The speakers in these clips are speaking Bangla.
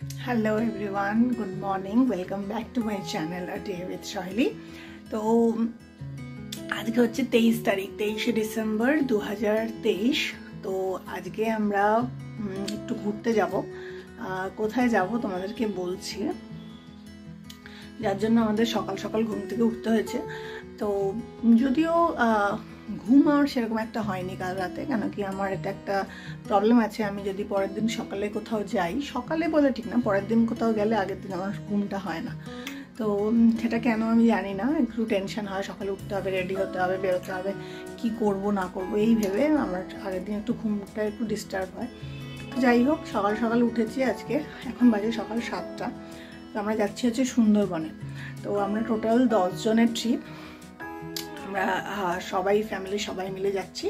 Hello everyone, good morning. Welcome back to my channel a day with Shaily. तो आज के হচ্ছে 23 তারিখ, 23 ডিসেম্বর 2023। তো আজকে আমরা একটু ঘুরতে যাব। কোথায় যাব তোমাদেরকে বলছি, যার জন্য আমাদের সকাল সকাল ঘুম থেকে উঠতে হয়েছে। তো যদিও ঘুম আমার সেরকম একটা হয়নি কাল রাতে, কেন কি আমার এটা একটা প্রবলেম আছে। আমি যদি পরের দিন সকালে কোথাও যাই, সকালে বলে ঠিক না, পরের দিন কোথাও গেলে আগের দিন আমার ঘুমটা হয় না। তো সেটা কেন আমি জানি না, একটু টেনশন হয়। সকালে উঠতে হবে, রেডি হতে হবে, বেরোতে হবে, কি করব না করব এই ভেবে আমার আগের দিন একটু ঘুমটা একটু ডিস্টার্ব হয়। তো যাই হোক, সকাল সকাল উঠেছি আজকে, এখন বাজে সকাল 7টা। তো আমরা যাচ্ছি হচ্ছে সুন্দরবনে। তো আমরা টোটাল 10 জনের ট্রিপ, আমরা সবাই ফ্যামিলি সবাই মিলে যাচ্ছি।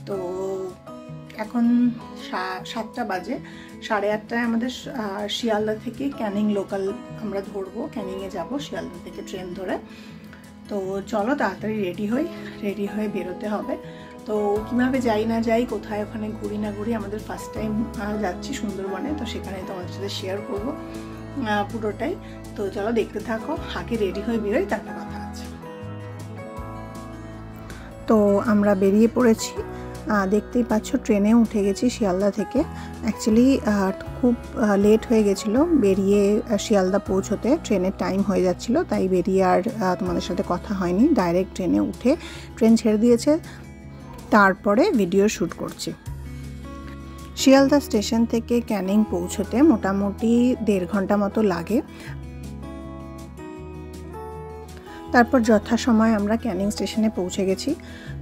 তো এখন 7টা বাজে, 8:30টায় আমাদের শিয়ালদা থেকে ক্যানিং লোকাল আমরা ধরবো, ক্যানিংয়ে যাব শিয়ালদা থেকে ট্রেন ধরে। তো চলো তাড়াতাড়ি রেডি হয়ে বেরোতে হবে। তো কীভাবে যাই না যাই, কোথায় ওখানে ঘুরি না ঘুরি, আমাদের ফার্স্ট টাইম যাচ্ছি সুন্দরবনে, তো সেখানে তোমাদের সাথে শেয়ার করবো পুরোটাই। তো চলো দেখতে থাকো, আগে রেডি হয়ে বেরোই, তারপর কথা আছে। তো আমরা বেরিয়ে পড়েছি, দেখতেই পাচ্ছ ট্রেনে উঠে গেছি শিয়ালদা থেকে। অ্যাকচুয়ালি খুব লেট হয়ে গেছিলো বেরিয়ে শিয়ালদা পৌঁছতে, ট্রেনের টাইম হয়ে যাচ্ছিলো, তাই বেরিয়ে আর তোমাদের সাথে কথা হয়নি। ডাইরেক্ট ট্রেনে উঠে ট্রেন ছেড়ে দিয়েছে, তারপরে ভিডিও শ্যুট করছি। শিয়ালদা স্টেশন থেকে ক্যানিং পৌঁছতে মোটামুটি 1.5 ঘন্টা মতো লাগে। তারপর যথাসময় আমরা ক্যানিং স্টেশনে পৌঁছে গেছি।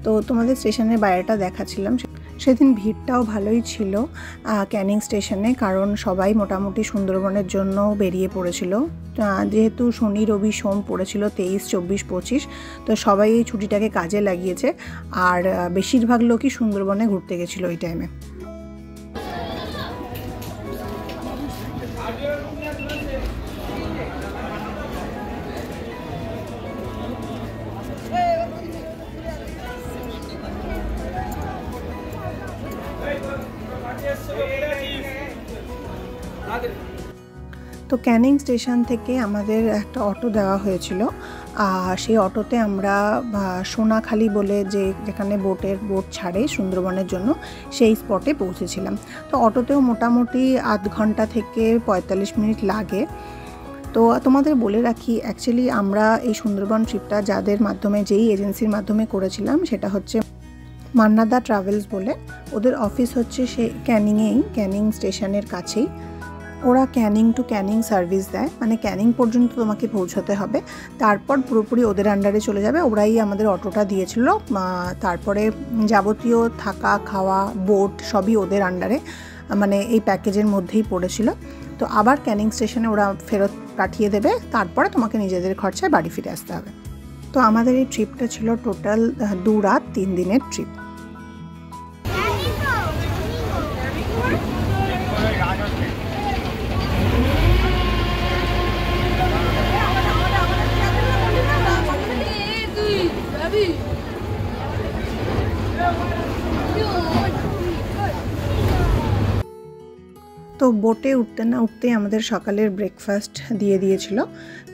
তো তোমাদের স্টেশনের বাইরেটা দেখাচ্ছিলাম। সেদিন ভিড়টাও ভালোই ছিল ক্যানিং স্টেশনে, কারণ সবাই মোটামুটি সুন্দরবনের জন্য বেরিয়ে পড়েছিল। যেহেতু শনি রবি সোম পড়েছিল 23, 24, 25, তো সবাই এই ছুটিটাকে কাজে লাগিয়েছে। আর বেশিরভাগ লোকই সুন্দরবনে ঘুরতে গেছিলো ওই টাইমে। তো ক্যানিং স্টেশন থেকে আমাদের একটা অটো দেওয়া হয়েছিল। সেই অটোতে আমরা সোনাখালি বলে যেখানে বোট ছাড়ে সুন্দরবনের জন্য, সেই স্পটে পৌঁছেছিলাম। তো অটোতেও মোটামুটি 1/2 ঘন্টা থেকে 45 মিনিট লাগে। তো তোমাদের বলে রাখি, অ্যাকচুয়ালি আমরা এই সুন্দরবন ট্রিপটা যেই এজেন্সির মাধ্যমে করেছিলাম, সেটা হচ্ছে মান্নাদা ট্রাভেলস বলে। ওদের অফিস হচ্ছে ক্যানিং স্টেশনের কাছেই। ওরা ক্যানিং টু ক্যানিং সার্ভিস দেয়, মানে ক্যানিং পর্যন্ত তোমাকে পৌঁছতে হবে, তারপর পুরোপুরি ওদের আন্ডারে চলে যাবে। ওরাই আমাদের অটোটা দিয়েছিল, তারপরে যাবতীয় থাকা খাওয়া বোট সবই ওদের আন্ডারে, মানে এই প্যাকেজের মধ্যেই পড়েছিল। তো আবার ক্যানিং স্টেশনে ওরা ফেরত পাঠিয়ে দেবে, তারপরে তোমাকে নিজেদের খরচায় বাড়ি ফিরে আসতে হবে। তো আমাদের এই ট্রিপটা ছিল টোটাল 2 রাত 3 দিনের ট্রিপ। তো বোটে উঠতে না উঠতেই আমাদের সকালের ব্রেকফাস্ট দিয়ে দিয়েছিল।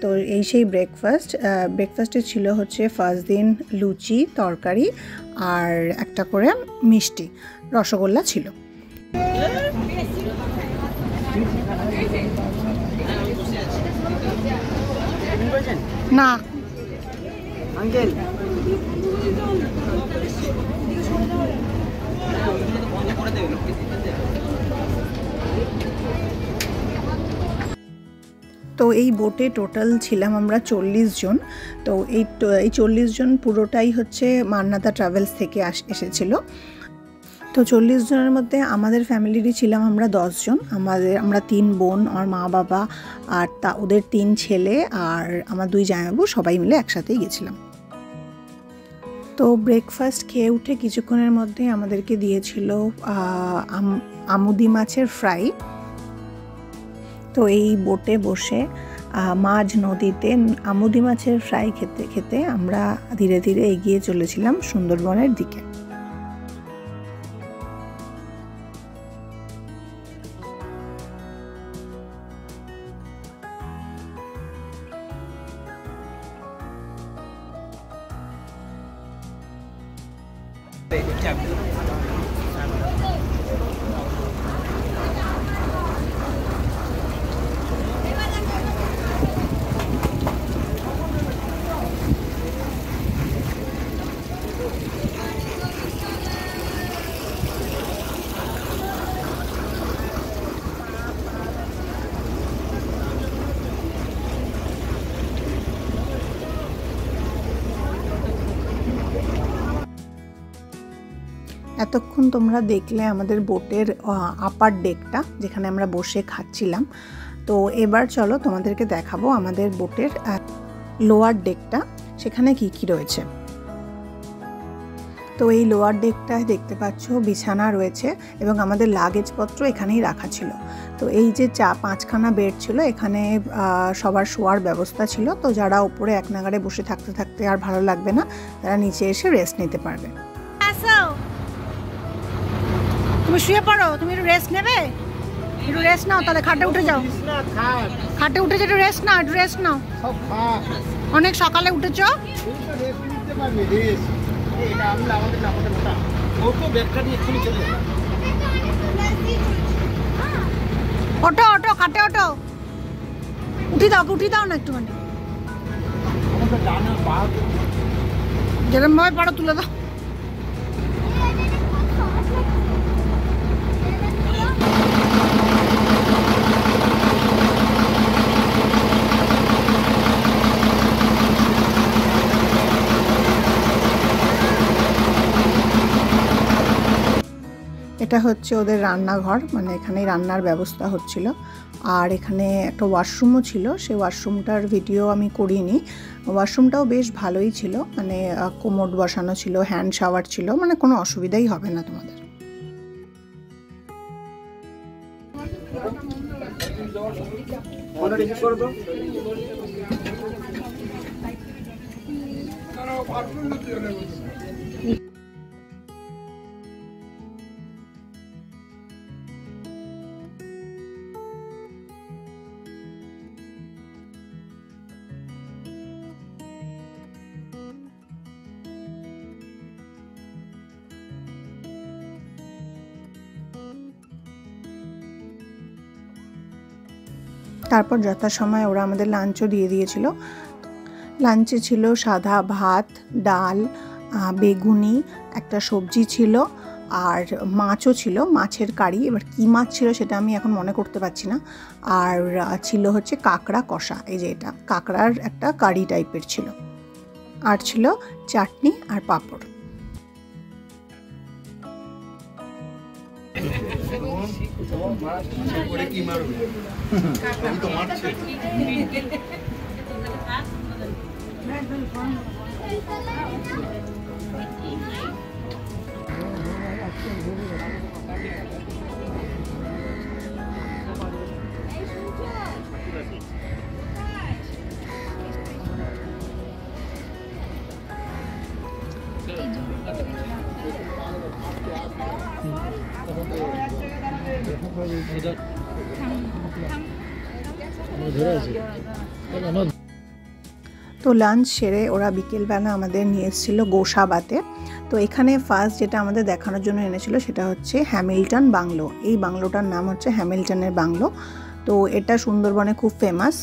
তো সেই ব্রেকফাস্টে ছিল হচ্ছে ফার্স্ট দিন লুচি তরকারি আর একটা করে মিষ্টি রসগোল্লা ছিল। না আঙ্কেল, তো এই বোটে টোটাল ছিলাম আমরা 40 জন। তো এই 40 জন পুরোটাই হচ্ছে মান্নাদা ট্রাভেলস থেকে এসেছিল। তো 40 জনের মধ্যে আমাদের ফ্যামিলিরই ছিলাম আমরা 10 জন। আমরা 3 বোন, আমার মা বাবা আর ওদের 3 ছেলে আর আমার 2 জামাইবাবু, সবাই মিলে একসাথেই গেছিলাম। তো ব্রেকফাস্ট খেয়ে উঠে কিছুক্ষণের মধ্যে আমাদেরকে দিয়েছিল আমুদি মাছের ফ্রাই। তো এই বোটে বসে মাঝ নদীতে আমুদি মাছের ফ্রাই খেতে খেতে আমরা ধীরে ধীরে এগিয়ে চলেছিলাম সুন্দরবনের দিকে। এতক্ষণ তোমরা দেখলে আমাদের বোটের আপার ডেকটা, যেখানে আমরা বসে খাচ্ছিলাম। তো এবার চলো তোমাদেরকে দেখাবো আমাদের বোটের লোয়ার ডেকটা, সেখানে কি কি রয়েছে। তো এই লোয়ার ডেকটায় দেখতে পাচ্ছ বিছানা রয়েছে এবং আমাদের লাগেজপত্র এখানেই রাখা ছিল। তো এই যে 5খানা বেড ছিল, এখানে সবার শোয়ার ব্যবস্থা ছিল। তো যারা উপরে এক নাগারে বসে থাকতে থাকতে আর ভালো লাগবে না, তারা নিচে এসে রেস্ট নিতে পারবে। তুমি শুয়ে পড়ো, তুমি একটু রেস্ট নেবে, একটু রেস্ট নাও, তাহলে খাটে উঠে যাও, খাটে উঠে একটু রেস্ট নাও, একটু রেস্ট নাও। অনেক সকালে উঠেছ। ওঠো ওঠো, খাটে ওঠো, উঠি দাও, উঠি দাও না একটুখানি, যেরকম ভাবে পারো তুলে দাও। এটা হচ্ছে ওদের রান্নাঘর, মানে এখানেই রান্নার ব্যবস্থা হচ্ছিল। আর এখানে একটা ওয়াশরুমও ছিল, সেই ওয়াশরুমটার ভিডিও আমি করিনি। ওয়াশরুমটাও বেশ ভালোই ছিল, মানে কোমোড বসানো ছিল, হ্যান্ড শাওয়ার ছিল, মানে কোনো অসুবিধাই হবে না তোমাদের। তারপর যথাসময় ওরা আমাদের লাঞ্চও দিয়ে দিয়েছিল। লাঞ্চে ছিল সাদা ভাত, ডাল, বেগুনি, একটা সবজি ছিল, আর মাছও ছিল, মাছের কারি। এবার কী মাছ ছিল সেটা আমি এখন মনে করতে পারছি না। আর ছিল হচ্ছে কাঁকড়া কষা, এই যে এটা কাঁকড়ার একটা কারি টাইপের ছিল। আর ছিল চাটনি আর পাঁপড়। তো লাঞ্চ সেরে ওরা বিকেলবেলা আমাদের নিয়ে এসেছিলো গোসাবাতে। তো এখানে ফার্স্ট যেটা আমাদের দেখানোর জন্য এনেছিল সেটা হচ্ছে হ্যামিল্টন বাংলো। এই বাংলোটার নাম হচ্ছে হ্যামিল্টনের বাংলো। তো এটা সুন্দরবনে খুব ফেমাস।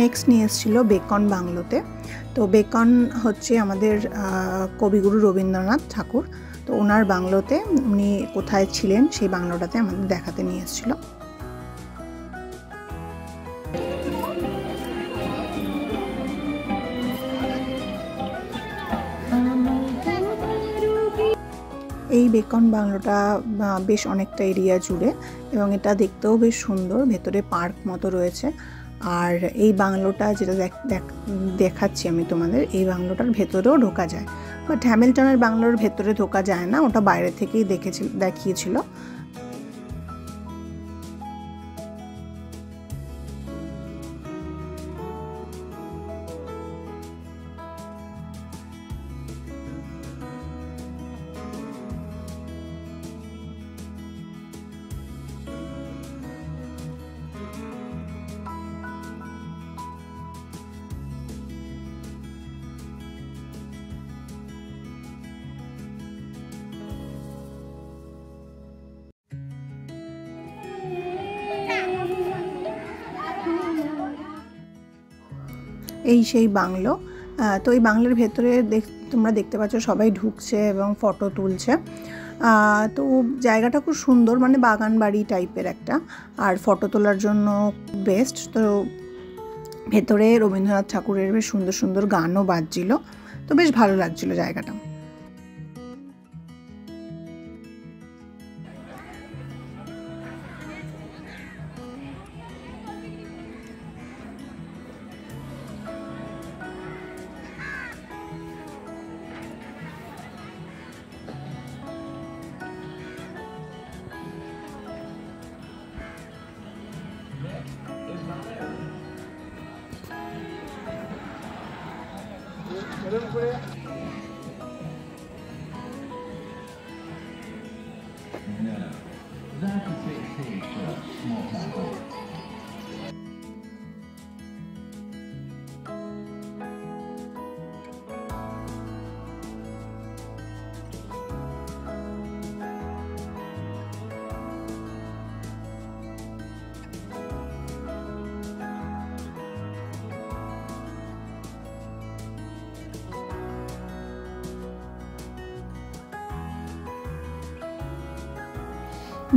নেক্সট নিয়ে এসেছিল বেকন বাংলোতে। তো বেকন হচ্ছে আমাদের কবিগুরু রবীন্দ্রনাথ ঠাকুর। তো ওনার বাংলোতে উনি কোথায় ছিলেন সেই বাংলোটাতে আমাদের দেখাতে নিয়ে এসেছিল। এই বেকন বাংলোটা বেশ অনেকটা এরিয়া জুড়ে এবং এটা দেখতেও বেশ সুন্দর, ভেতরে পার্ক মতো রয়েছে। আর এই বাংলোটা যেটা দেখাচ্ছি আমি তোমাদের, এই বাংলোটার ভেতরেও ঢোকা যায়। বাট হ্যামিল্টনের বাংলোর ভেতরে ঢোকা যায় না, ওটা বাইরে থেকেই দেখিয়েছিল। এই সেই বাংলো। তো এই বাংলোর ভেতরে তোমরা দেখতে পাচ্ছ সবাই ঢুকছে এবং ফটো তুলছে। তো জায়গাটা খুব সুন্দর, মানে বাগান বাড়ি টাইপের একটা, আর ফটো তোলার জন্য বেস্ট। তো ভেতরে রবীন্দ্রনাথ ঠাকুরের বেশ সুন্দর সুন্দর গানও বাজছিল, তো বেশ ভালো লাগছিল জায়গাটা।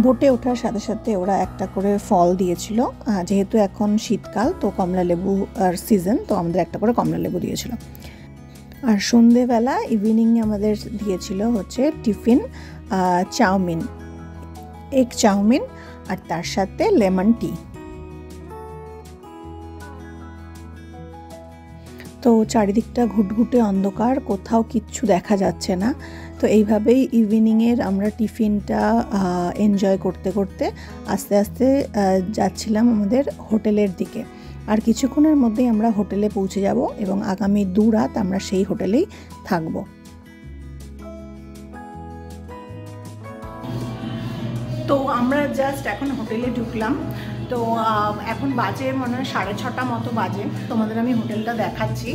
বোটে ওঠার সাথে সাথে ওরা একটা করে ফল দিয়েছিল, যেহেতু এখন শীতকাল তো কমলা লেবু আর সিজন, তো আমাদের একটা করে কমলা লেবু দিয়েছিল। আর সন্ধেবেলা ইভিনিংয়ে আমাদের দিয়েছিল হচ্ছে টিফিন, চাউমিন, এগ চাউমিন, আর তার সাথে লেমন টি। তো চারিদিকটা ঘুটঘুটে অন্ধকার, কোথাও কিচ্ছু দেখা যাচ্ছে না। তো এইভাবেই ইভিনিংয়ের আমরা টিফিনটা এনজয় করতে করতে আস্তে আস্তে যাচ্ছিলাম আমাদের হোটেলের দিকে। আর কিছুক্ষণের মধ্যেই আমরা হোটেলে পৌঁছে যাব এবং আগামী 2 রাত আমরা সেই হোটেলেই থাকব। তো আমরা জাস্ট এখন হোটেলে ঢুকলাম। তো এখন বাজে মনে হয় 6:30 মতো বাজে। তোমাদের আমি হোটেলটা দেখাচ্ছি,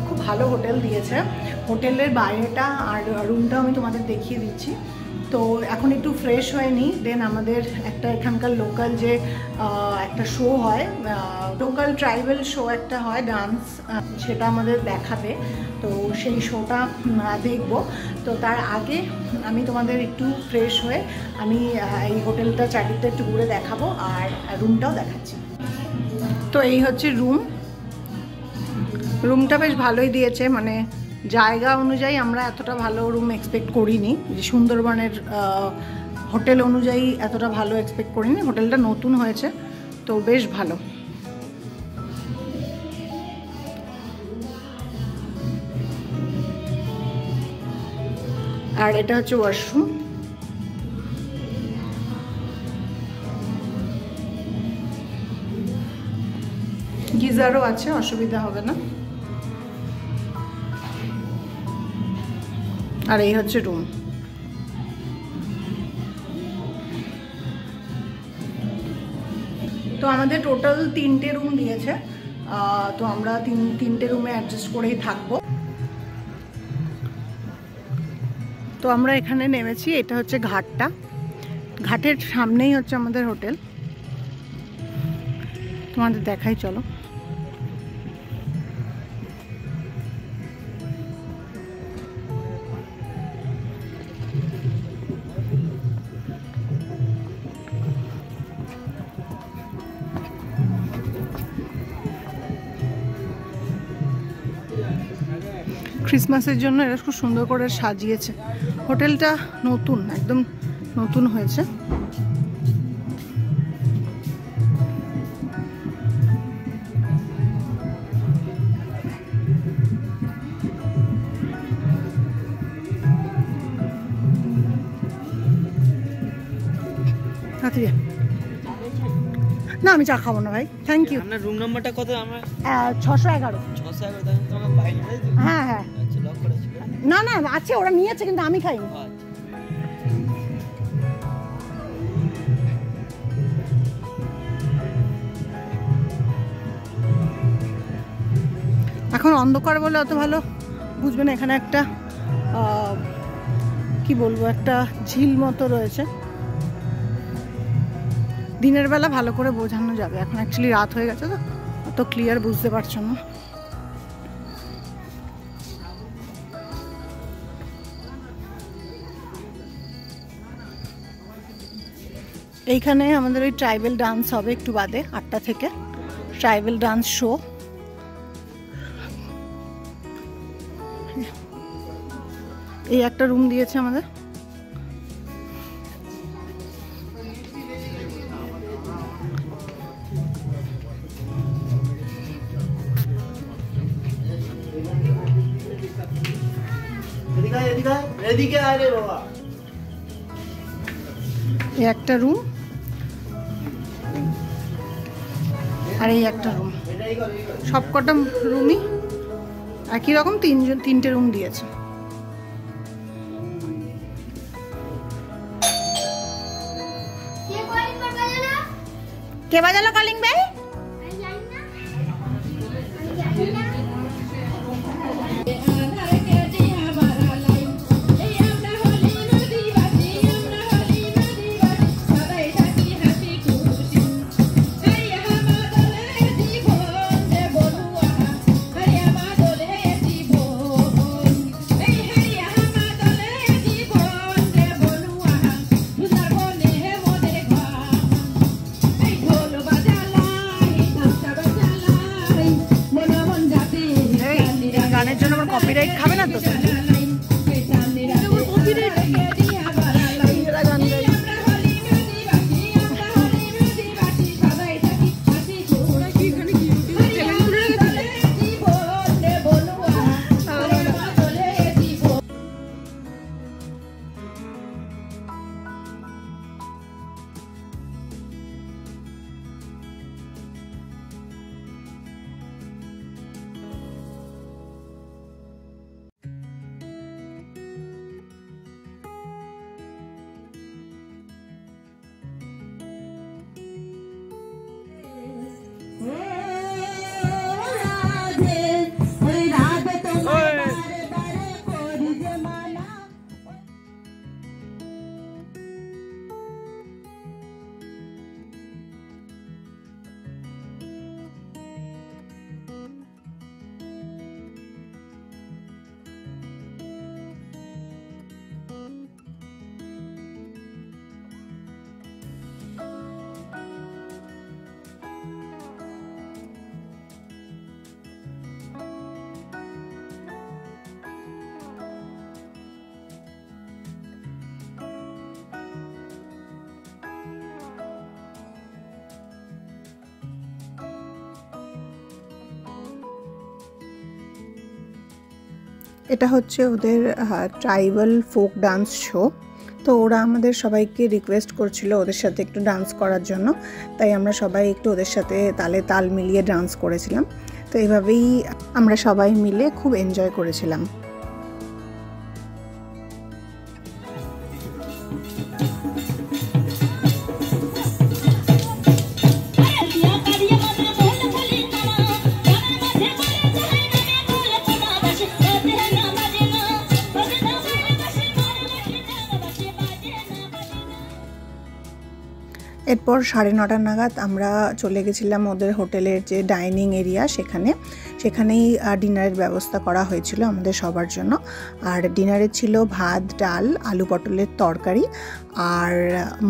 খুব ভালো হোটেল দিয়েছে। হোটেলের বাইরেটা আর রুমটাও আমি তোমাদের দেখিয়ে দিচ্ছি। তো এখন একটু ফ্রেশ হয়ে নিই, দেন আমাদের একটা এখানকার লোকাল যে একটা শো হয়, লোকাল ট্রাইবাল শো একটা হয় ডান্স, সেটা আমাদের দেখাবে। তো সেই শোটা দেখব। তো তার আগে আমি তোমাদের একটু ফ্রেশ হয়ে আমি এই হোটেলটা চারদিকটা একটু ঘুরে দেখাবো আর রুমটাও দেখাচ্ছি। তো এই হচ্ছে রুমটা বেশ ভালোই দিয়েছে, মানে জায়গা অনুযায়ী আমরা এতটা ভালো রুম এক্সপেক্ট করিনি, যে সুন্দরবনের হোটেল অনুযায়ী এতটা ভালো এক্সপেক্ট করিনি। হোটেলটা নতুন হয়েছে তো বেশ ভালো। আর এটা হচ্ছে ওয়াশরুম। গিজারও আছে, অসুবিধা হবে না। আর এই হচ্ছে রুম। তো আমাদের টোটাল 3টে রুম দিয়েছে, তো আমরা তিনটে রুমে অ্যাডজাস্ট করেই থাকবো। তো আমরা এখানে নেমেছি, এটা হচ্ছে ঘাটটা, ঘাটের সামনেই হচ্ছে আমাদের হোটেল। তোমাদের দেখাই, চলো। ক্রিসমাসের জন্য এরা খুব সুন্দর করে সাজিয়েছে। হোটেলটা নতুন, একদম নতুন হয়েছে। রে। না আমি চা খাবো না ভাই, থ্যাংক ইউ। আপনার রুম নাম্বারটা কত? আমার 611। 611। তাহলে তোমাকে বাইরে তাই তো? হ্যাঁ হ্যাঁ। আচ্ছা, লক করা ছিল। না না আছে, ওরা নিয়েছে কিন্তু আমি খাইনি। এখন অন্ধকার বলে অত ভালো বুঝবে না। এখানে একটা কি বলবো, একটা ঝিল মতো রয়েছে। দিনের বেলা ভালো করে বোঝানো যাবে, এখন অ্যাকচুয়ালি রাত হয়ে গেছে তো অত ক্লিয়ার বুঝতে পারছো না। এইখানে আমাদের ওই ট্রাইবেল ডান্স হবে একটু বাদে, 8টা থেকে ট্রাইবেল ডান্স শো। এই একটা রুম দিয়েছে আমাদের। এই একটা রুম আর এই একটা রুম, সবকটা রুমই একই রকম, 3টে রুম দিয়েছে। কে বাজালো কলিং বেল? গানের জন্য আমার কপিরাইট খাবে না তো? এটা হচ্ছে ওদের ট্রাইবাল ফোক ডান্স শো। তো ওরা আমাদের সবাইকে রিকোয়েস্ট করছিল ওদের সাথে একটু ডান্স করার জন্য, তাই আমরা সবাই একটু ওদের সাথে তালে তাল মিলিয়ে ডান্স করেছিলাম। তো এইভাবেই আমরা সবাই মিলে খুব এনজয় করেছিলাম। এরপর 9:30 নাগাদ আমরা চলে গেছিলাম ওদের হোটেলের যে ডাইনিং এরিয়া, সেখানেই ডিনারের ব্যবস্থা করা হয়েছিল আমাদের সবার জন্য। আর ডিনারে ছিল ভাত, ডাল, আলু পটলের তরকারি আর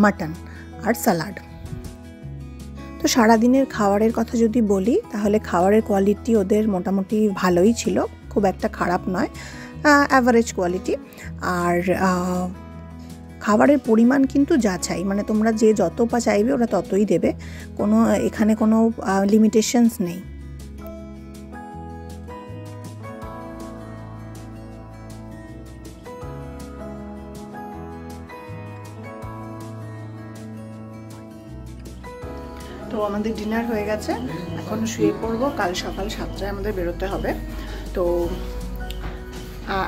মাটন আর স্যালাড। তো সারাদিনের খাবারের কথা যদি বলি তাহলে খাবারের কোয়ালিটি ওদের মোটামুটি ভালোই ছিল, খুব একটা খারাপ নয়, অ্যাভারেজ কোয়ালিটি। আর খাবারের পরিমাণ কিন্তু যা চাই, মানে তোমরা যে যত চাইবে ওরা ততই দেবে, এখানে কোনো লিমিটেশনস নেই। তো আমাদের ডিনার হয়ে গেছে, এখন শুয়ে পড়বো। কাল সকাল 7টায় আমাদের বেরোতে হবে। তো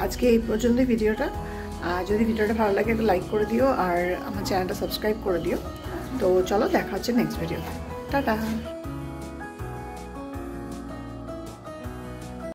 আজকে এই পর্যন্তই ভিডিওটা। যদি ভিডিওটা ভালো লাগে একটু লাইক করে দিও আর আমার চ্যানেলটা সাবস্ক্রাইব করে দিও। তো চলো দেখা হচ্ছে নেক্সট ভিডিওতে। টাটা।